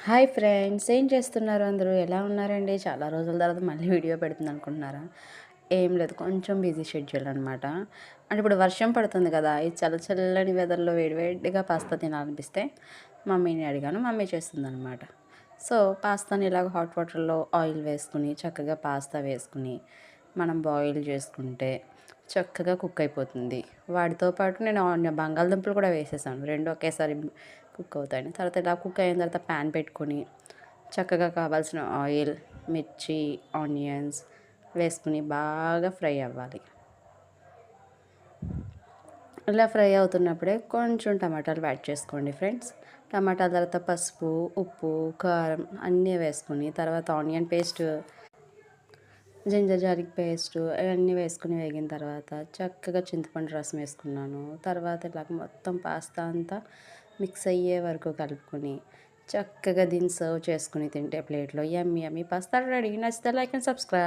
Hi friends, ఏం చేస్తున్నారు? అందరూ ఎలా ఉన్నారండి? చాలా రోజుల తర్వాత మళ్ళీ వీడియో పెడుతుంది అనుకుంటున్నారా? ఏం లేదు, కొంచెం బిజీ షెడ్యూల్ అనమాట. అంటే ఇప్పుడు వర్షం పడుతుంది కదా, ఈ చల్లని వెదర్లో వేడివేడిగా పాస్తా తినాలనిపిస్తే మమ్మీని అడిగాను. మమ్మీ చేస్తుందనమాట. సో పాస్తాని ఇలాగ హాట్ వాటర్లో ఆయిల్ వేసుకుని చక్కగా పాస్తా వేసుకుని మనం బాయిల్ చేసుకుంటే చక్కగా కుక్ అయిపోతుంది. వాటితో పాటు నేను బంగాళదుంపలు కూడా వేసేసాను. రెండు ఒకేసారి కుక్ అవుతాయని. తర్వాత ఇలా కుక్ అయిన తర్వాత ప్యాన్ పెట్టుకొని చక్కగా కావాల్సిన ఆయిల్, మిర్చి, ఆనియన్స్ వేసుకుని బాగా ఫ్రై అవ్వాలి. ఇలా ఫ్రై అవుతున్నప్పుడే కొంచెం టమాటాలు యాడ్ చేసుకోండి ఫ్రెండ్స్. టమాటాల తర్వాత పసుపు, ఉప్పు, కారం అన్నీ వేసుకుని తర్వాత onion paste, ginger garlic paste ఇవన్నీ వేసుకుని వేగిన తర్వాత చక్కగా చింతపండు రసం వేసుకున్నాను. తర్వాత ఇలాగ మొత్తం పాస్తా అంతా మిక్స్ అయ్యే వరకు కలుపుకొని చక్కగా దీన్ని సర్వ్ చేసుకుని తింటే ప్లేట్లో యమ్మీ యమ్మీ పాస్తా రెడీ. నచ్చితే లైక్ అండ్ సబ్స్క్రైబ్.